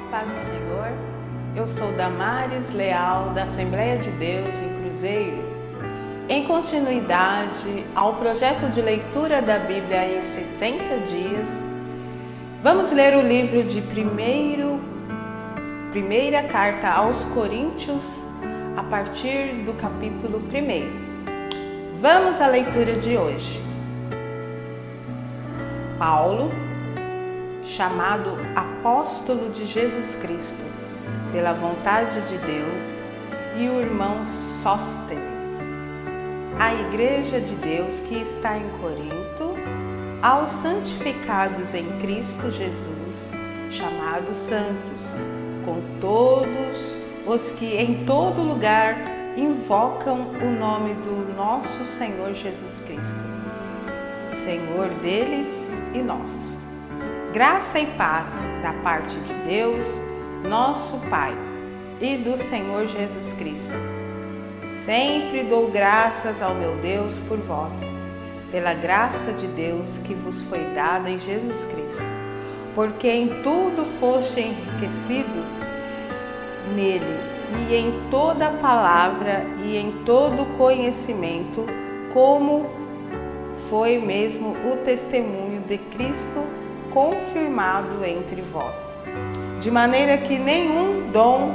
A paz do Senhor, eu sou Damares Leal, da Assembleia de Deus em Cruzeiro. Em continuidade ao projeto de leitura da Bíblia em 60 dias, vamos ler o livro de primeira carta aos Coríntios, a partir do capítulo 1. Vamos à leitura de hoje. Paulo, chamado apóstolo de Jesus Cristo, pela vontade de Deus, e o irmão Sóstenes, a igreja de Deus que está em Corinto, aos santificados em Cristo Jesus, chamados santos, com todos os que em todo lugar invocam o nome do nosso Senhor Jesus Cristo, Senhor deles e nosso. Graça e paz da parte de Deus, nosso Pai, e do Senhor Jesus Cristo. Sempre dou graças ao meu Deus por vós, pela graça de Deus que vos foi dada em Jesus Cristo, porque em tudo foste enriquecidos nele, e em toda palavra e em todo conhecimento, como foi mesmo o testemunho de Cristo confirmado entre vós, de maneira que nenhum dom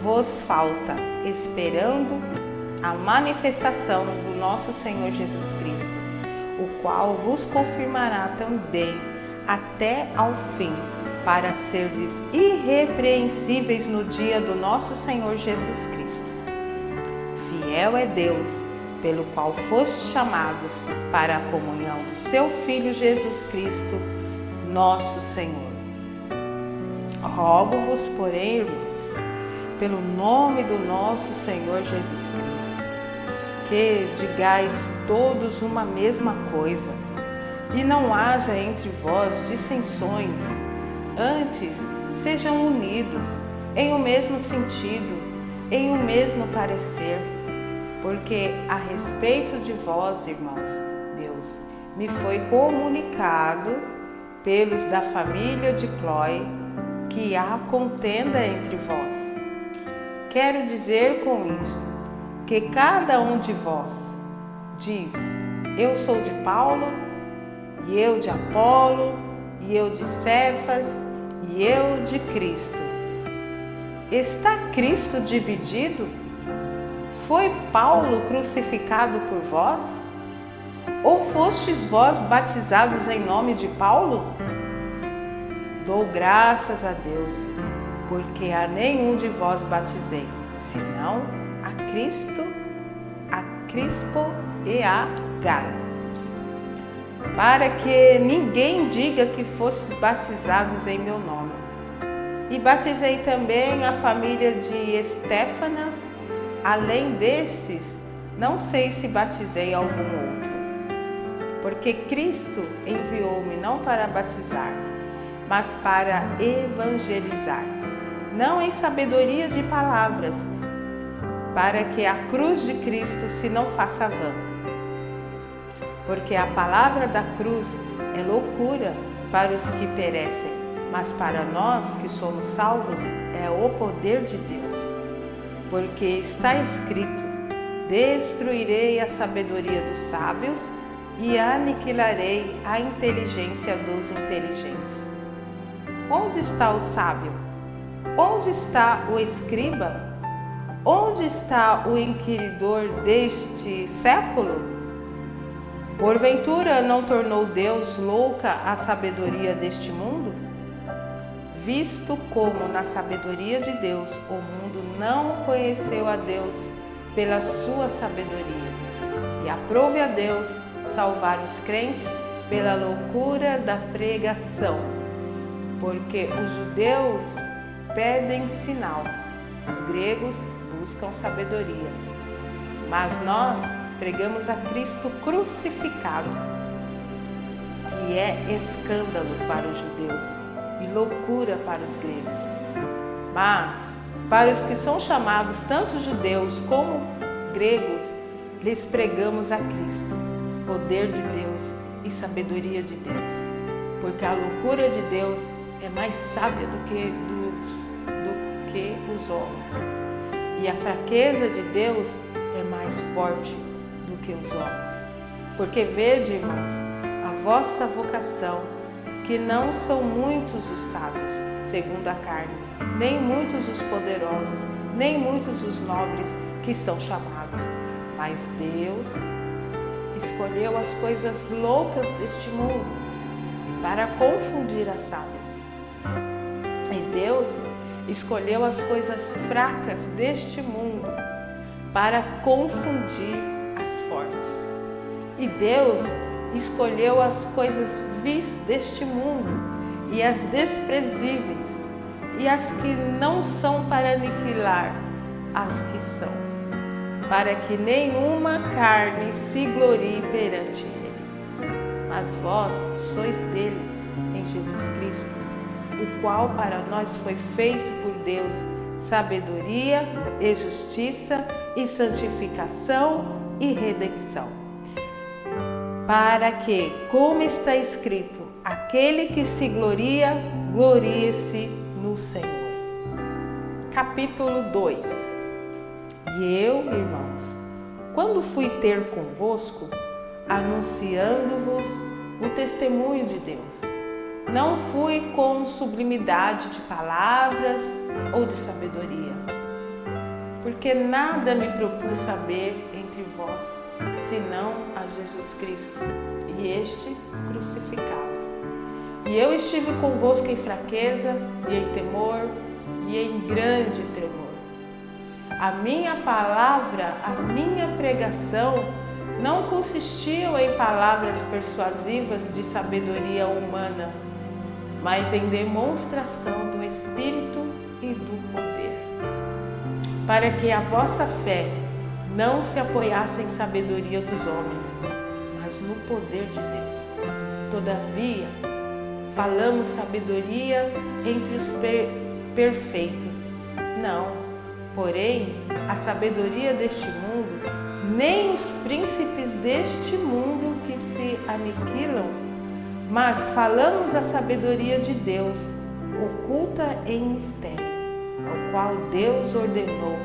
vos falta, esperando a manifestação do nosso Senhor Jesus Cristo, o qual vos confirmará também até ao fim, para serdes irrepreensíveis no dia do nosso Senhor Jesus Cristo. Fiel é Deus, pelo qual fostes chamados para a comunhão do seu Filho Jesus Cristo, nosso Senhor. Rogo-vos, porém, irmãos, pelo nome do nosso Senhor Jesus Cristo, que digais todos uma mesma coisa, e não haja entre vós dissensões, antes sejam unidos em o mesmo sentido, em o mesmo parecer, porque a respeito de vós, irmãos meus, me foi comunicado pelos da família de Cloé que há contenda entre vós. Quero dizer com isto que cada um de vós diz: eu sou de Paulo, e eu de Apolo, e eu de Cefas, e eu de Cristo. Está Cristo dividido? Foi Paulo crucificado por vós? Ou fostes vós batizados em nome de Paulo? Dou graças a Deus, porque a nenhum de vós batizei, senão a Cristo, a Crispo e a Gaio, para que ninguém diga que fostes batizados em meu nome. E batizei também a família de Estéfanas, além destes, não sei se batizei algum outro. Porque Cristo enviou-me não para batizar, mas para evangelizar, não em sabedoria de palavras, para que a cruz de Cristo se não faça vã. Porque a palavra da cruz é loucura para os que perecem, mas para nós que somos salvos é o poder de Deus. Porque está escrito: destruirei a sabedoria dos sábios e aniquilarei a inteligência dos inteligentes. Onde está o sábio? Onde está o escriba? Onde está o inquiridor deste século? Porventura não tornou Deus louca a sabedoria deste mundo? Visto como na sabedoria de Deus o mundo não conheceu a Deus pela sua sabedoria, e aprove a Deus salvar os crentes pela loucura da pregação, porque os judeus pedem sinal, os gregos buscam sabedoria, mas nós pregamos a Cristo crucificado, que é escândalo para os judeus e loucura para os gregos, mas para os que são chamados tanto judeus como gregos, lhes pregamos a Cristo, poder de Deus e sabedoria de Deus, porque a loucura de Deus é mais sábia do que os homens. E a fraqueza de Deus é mais forte do que os homens. Porque vede, irmãos, a vossa vocação, que não são muitos os sábios, segundo a carne, nem muitos os poderosos, nem muitos os nobres que são chamados. Mas Deus escolheu as coisas loucas deste mundo para confundir as sábias. E Deus escolheu as coisas fracas deste mundo para confundir as fortes. E Deus escolheu as coisas vis deste mundo e as desprezíveis e as que não são para aniquilar as que são, para que nenhuma carne se glorie perante Ele. Mas vós sois dele, em Jesus Cristo, o qual para nós foi feito por Deus sabedoria e justiça e santificação e redenção. Para que, como está escrito, aquele que se gloria, glorie-se no Senhor. Capítulo 2. E eu, irmãos, quando fui ter convosco, anunciando-vos o testemunho de Deus, não fui com sublimidade de palavras ou de sabedoria, porque nada me propus saber entre vós, senão a Jesus Cristo e este crucificado. E eu estive convosco em fraqueza e em temor e em grande tremor. A minha palavra, a minha pregação não consistiam em palavras persuasivas de sabedoria humana, mas em demonstração do Espírito e do poder, para que a vossa fé não se apoiasse em sabedoria dos homens, mas no poder de Deus. Todavia, falamos sabedoria entre os perfeitos. Não, porém, a sabedoria deste mundo, nem os príncipes deste mundo que se aniquilam, mas falamos a sabedoria de Deus, oculta em mistério, o qual Deus ordenou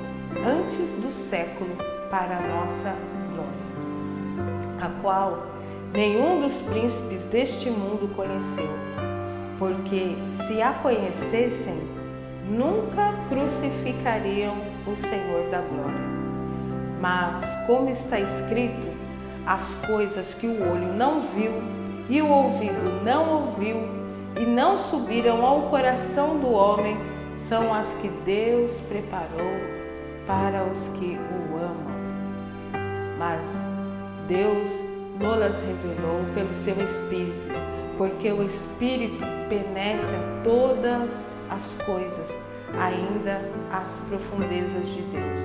antes do século para a nossa glória, a qual nenhum dos príncipes deste mundo conheceu, porque se a conhecessem, nunca crucificariam o Senhor da glória. Mas, como está escrito, as coisas que o olho não viu e o ouvido não ouviu e não subiram ao coração do homem, são as que Deus preparou para os que o amam. Mas Deus nos revelou pelo seu Espírito, porque o Espírito penetra todas as coisas, ainda as profundezas de Deus.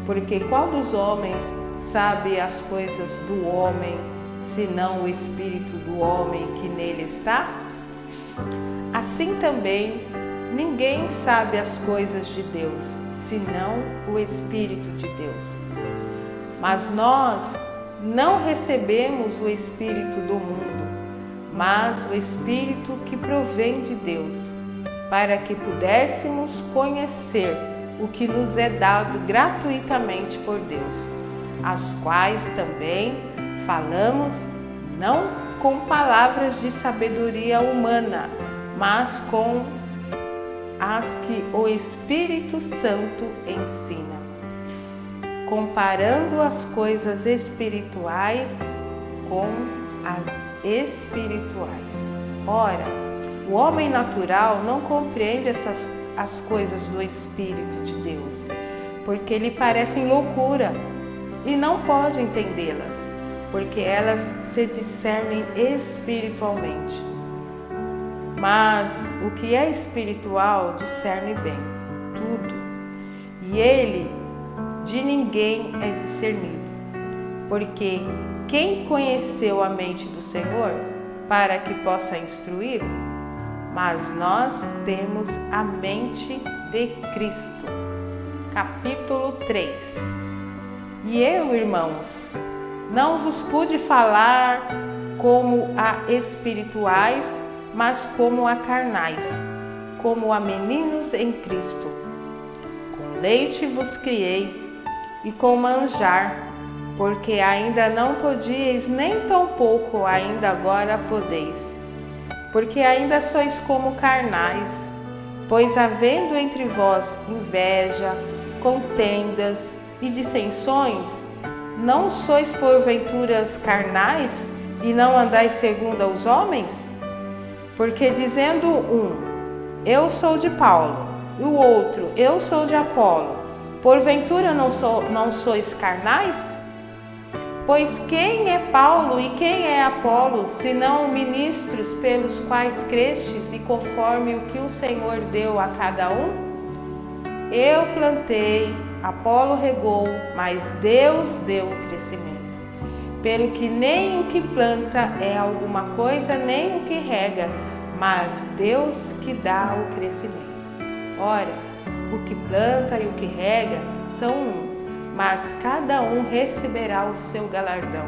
Porque qual dos homens sabe as coisas do homem, senão o Espírito do homem que nele está? Assim também, ninguém sabe as coisas de Deus, senão o Espírito de Deus. Mas nós não recebemos o Espírito do mundo, mas o Espírito que provém de Deus, para que pudéssemos conhecer o que nos é dado gratuitamente por Deus, as quais também falamos, não com palavras de sabedoria humana, mas com as que o Espírito Santo ensina, comparando as coisas espirituais com as espirituais. Ora, o homem natural não compreende as coisas do Espírito de Deus, porque lhe parecem loucura e não pode entendê-las, porque elas se discernem espiritualmente. Mas o que é espiritual discerne bem tudo, e ele de ninguém é discernido. Porque quem conheceu a mente do Senhor para que possa instruí-lo? Mas nós temos a mente de Cristo. Capítulo 3. E eu, irmãos, não vos pude falar como a espirituais, mas como a carnais, como a meninos em Cristo. Com leite vos criei e com manjar, porque ainda não podíeis, nem tampouco ainda agora podeis, porque ainda sois como carnais. Pois havendo entre vós inveja, contendas e dissensões, não sois porventuras carnais e não andais segundo os homens? Porque dizendo um, eu sou de Paulo, e o outro, eu sou de Apolo, porventura não sois carnais? Pois quem é Paulo e quem é Apolo, senão ministros pelos quais crestes e conforme o que o Senhor deu a cada um? Eu plantei, Apolo regou, mas Deus deu o crescimento. Pelo que nem o que planta é alguma coisa, nem o que rega, mas Deus que dá o crescimento. Ora, o que planta e o que rega são um, mas cada um receberá o seu galardão,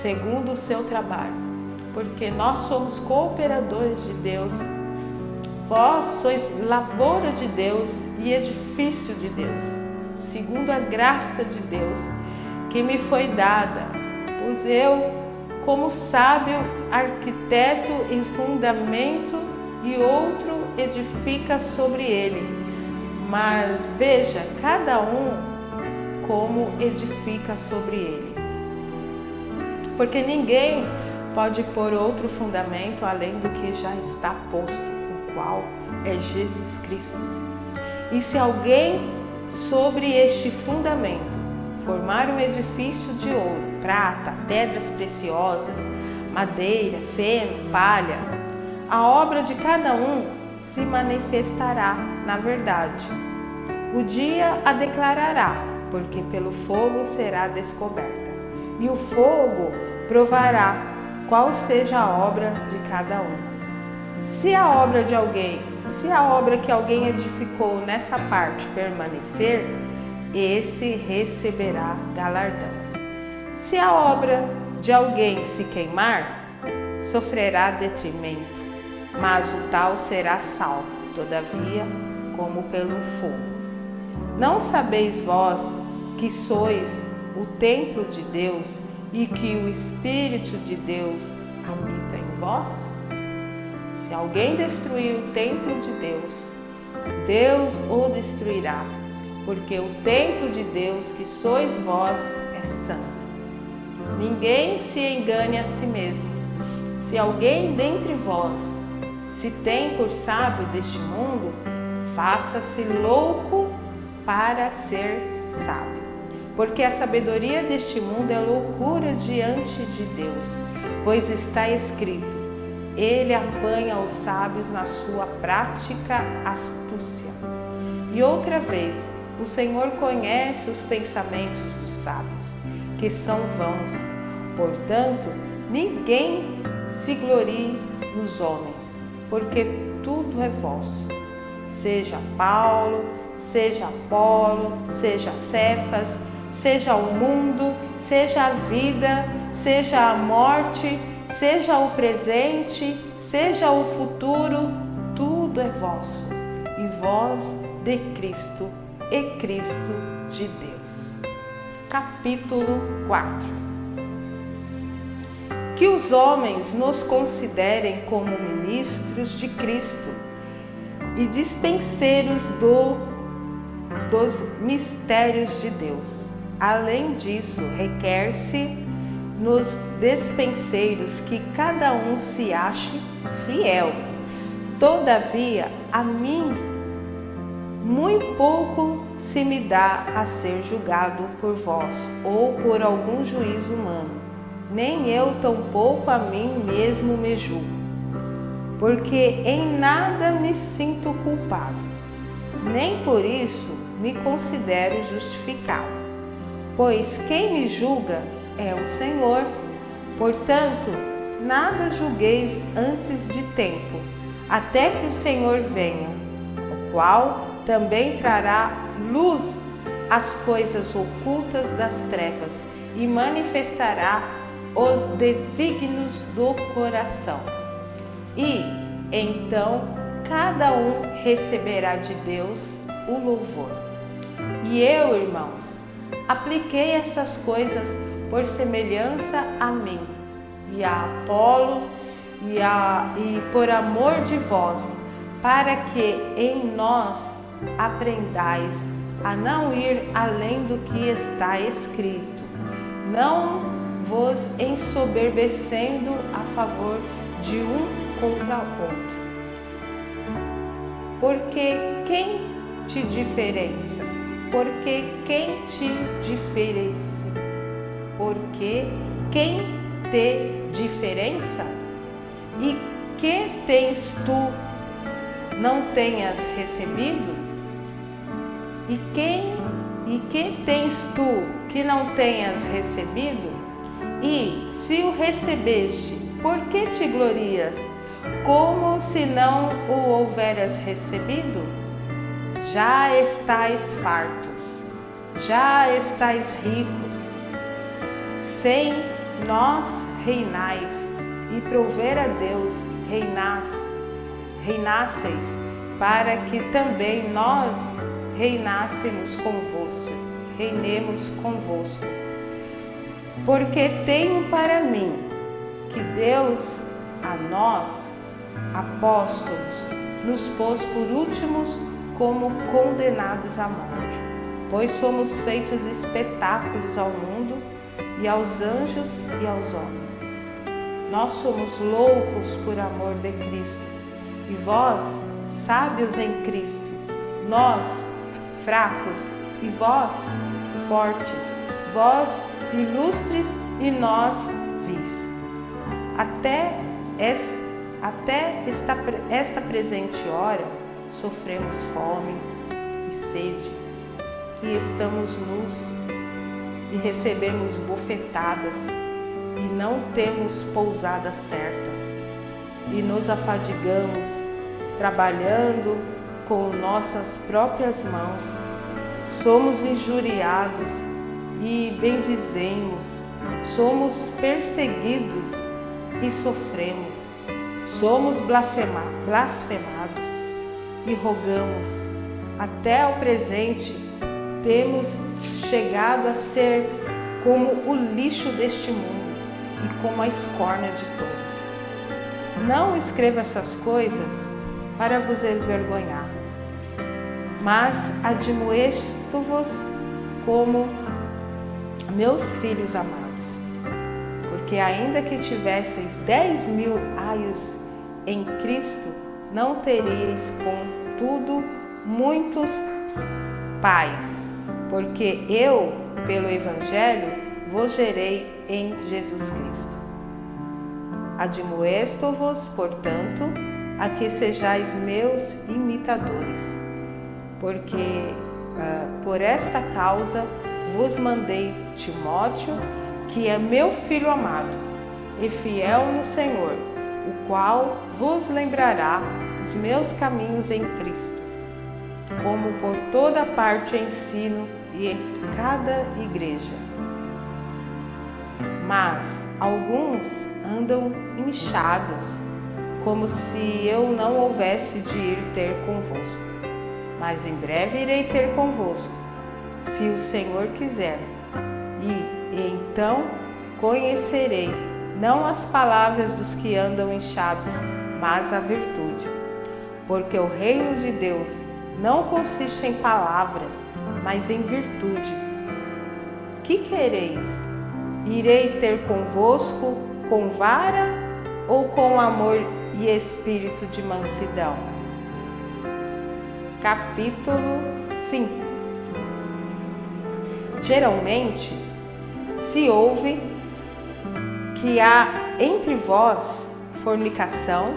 segundo o seu trabalho, porque nós somos cooperadores de Deus. Vós sois lavoura de Deus e edifício de Deus, segundo a graça de Deus que me foi dada, pois eu, como sábio arquiteto em fundamento, e outro edifica sobre ele. Mas veja, cada um como edifica sobre ele. Porque ninguém pode pôr outro fundamento além do que já está posto, o qual é Jesus Cristo. E se alguém sobre este fundamento formar um edifício de ouro, prata, pedras preciosas, madeira, feno, palha, a obra de cada um se manifestará na verdade. O dia a declarará, porque pelo fogo será descoberta, e o fogo provará qual seja a obra de cada um. Se a obra que alguém edificou nessa parte permanecer, esse receberá galardão. Se a obra de alguém se queimar, sofrerá detrimento, mas o tal será salvo, todavia, como pelo fogo. Não sabeis vós que sois o templo de Deus e que o Espírito de Deus habita em vós? Se alguém destruir o templo de Deus, Deus o destruirá, porque o templo de Deus que sois vós é santo. Ninguém se engane a si mesmo. Se alguém dentre vós se tem por sábio deste mundo, faça-se louco para ser sábio, porque a sabedoria deste mundo é loucura diante de Deus, pois está escrito, ele apanha os sábios na sua prática astúcia. E outra vez, o Senhor conhece os pensamentos dos sábios, que são vãos. Portanto, ninguém se glorie nos homens, porque tudo é vosso. Seja Paulo, seja Apolo, seja Cefas, seja o mundo, seja a vida, seja a morte, seja o presente, seja o futuro, tudo é vosso, e vós de Cristo, e Cristo de Deus. Capítulo 4. Que os homens nos considerem como ministros de Cristo e dispenseiros dos mistérios de Deus. Além disso, requer-se nos despenseiros que cada um se ache fiel. Todavia, a mim, muito pouco se me dá a ser julgado por vós ou por algum juízo humano. Nem eu tampouco a mim mesmo me julgo, porque em nada me sinto culpado, nem por isso me considero justificado. Pois quem me julga é o Senhor. Portanto, nada julgueis antes de tempo, até que o Senhor venha, o qual também trará luz às coisas ocultas das trevas e manifestará os desígnios do coração. e então cada um receberá de Deus o louvor. E eu, irmãos, apliquei essas coisas por semelhança a mim e a Apolo e por amor de vós, para que em nós aprendais a não ir além do que está escrito, não vos ensoberbecendo a favor de um contra outro. Porque quem te diferencia? Porque quem te diferencia? Porque quem te diferença? E que tens tu, não tenhas recebido? E que tens tu que não tenhas recebido? E se o recebeste, por que te glorias, como se não o houveras recebido? Já estais fartos, já estais ricos, sem nós reinais, e prover a Deus reinasseis, para que também nós reinemos convosco. Porque tenho para mim que Deus a nós, apóstolos, nos pôs por últimos como condenados à morte, pois somos feitos espetáculos ao mundo e aos anjos e aos homens. Nós somos loucos por amor de Cristo, e vós, sábios em Cristo, nós, fracos, e vós, fortes, vós, ilustres, e nós, vis. Até esta presente hora, sofremos fome e sede, e estamos nus, e recebemos bofetadas, e não temos pousada certa, e nos afadigamos, trabalhando com nossas próprias mãos, somos injuriados e bendizemos, somos perseguidos e sofremos, somos blasfemados e rogamos. Até o presente temos chegado a ser como o lixo deste mundo e como a escórnia de todos. Não escreva essas coisas para vos envergonhar, mas admoesto-vos como meus filhos amados, porque ainda que tivesseis 10.000 aios em Cristo, não teríeis contudo muitos pais, porque eu, pelo Evangelho, vos gerei em Jesus Cristo. Admoesto-vos, portanto, a que sejais meus imitadores, porque por esta causa vos mandei Timóteo, que é meu filho amado e fiel no Senhor, o qual vos lembrará os meus caminhos em Cristo, como por toda parte ensino e em cada igreja. Mas alguns andam inchados, como se eu não houvesse de ir ter convosco. Mas em breve irei ter convosco, se o Senhor quiser. E então conhecerei, não as palavras dos que andam inchados, mas a virtude. Porque o reino de Deus não consiste em palavras, mas em virtude. Que quereis? Irei ter convosco com vara ou com amor e espírito de mansidão? Capítulo 5. Geralmente se ouve que há entre vós fornicação,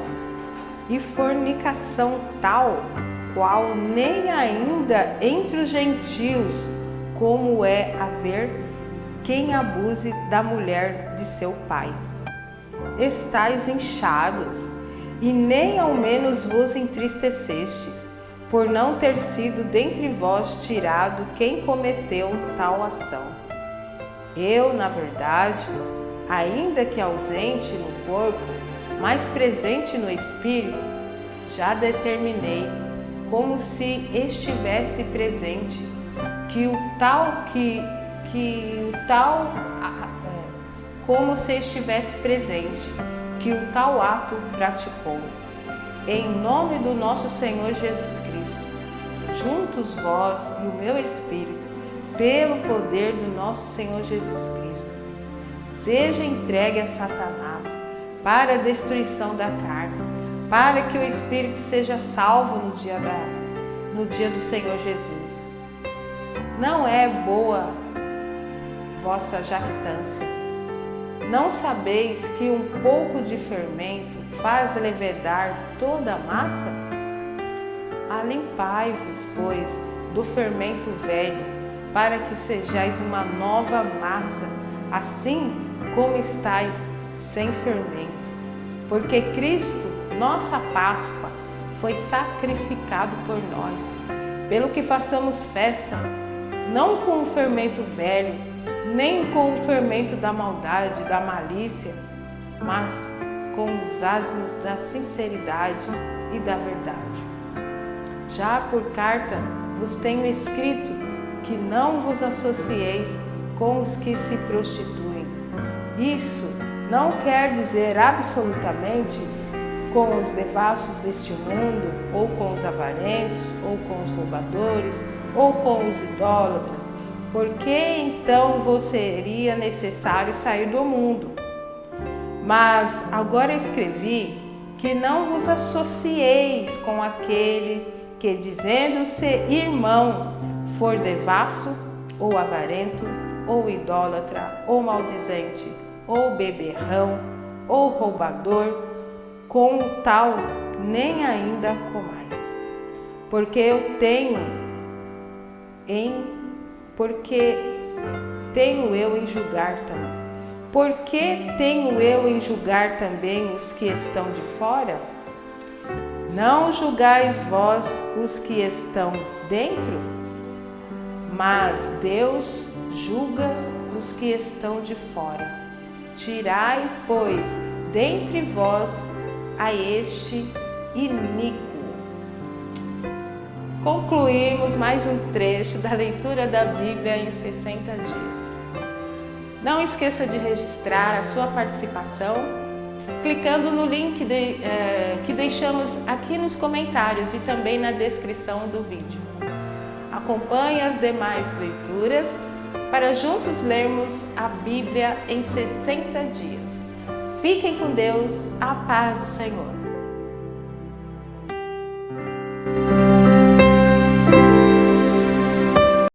e fornicação tal qual nem ainda entre os gentios, como é haver quem abuse da mulher de seu pai. Estais inchados, e nem ao menos vos entristecestes, por não ter sido dentre vós tirado quem cometeu tal ação. Eu, na verdade, ainda que ausente no corpo, mas presente no Espírito, já determinei, como se estivesse presente, como se estivesse presente, que o tal ato praticou. Em nome do nosso Senhor Jesus Cristo, juntos vós e o meu Espírito, pelo poder do nosso Senhor Jesus Cristo, seja entregue a Satanás para a destruição da carne, para que o Espírito seja salvo no dia do Senhor Jesus. Não é boa vossa jactância. Não sabeis que um pouco de fermento faz levedar toda a massa? Alimpai-vos, pois, do fermento velho, para que sejais uma nova massa, assim como estáis sem fermento. Porque Cristo, nossa Páscoa, foi sacrificado por nós, pelo que façamos festa, não com o fermento velho, nem com o fermento da maldade, da malícia, mas com os asmos da sinceridade e da verdade. Já por carta vos tenho escrito que não vos associeis com os que se prostituem. Isso não quer dizer absolutamente com os devassos deste mundo, ou com os avarentos, ou com os roubadores, ou com os idólatras, porque então vos seria necessário sair do mundo. Mas agora escrevi que não vos associeis com aquele que, dizendo-se irmão, for devasso, ou avarento, ou idólatra, ou maldizente, ou beberrão, ou roubador, com o tal nem ainda comais. Porque tenho eu em julgar também. Porque tenho eu em julgar também os que estão de fora? Não julgais vós os que estão dentro, mas Deus julga os que estão de fora. Tirai, pois, dentre vós a este iníquo. Concluímos mais um trecho da leitura da Bíblia em 60 dias. Não esqueça de registrar a sua participação clicando no link que deixamos aqui nos comentários e também na descrição do vídeo. Acompanhe as demais leituras para juntos lermos a Bíblia em 60 dias. Fiquem com Deus, a paz do Senhor.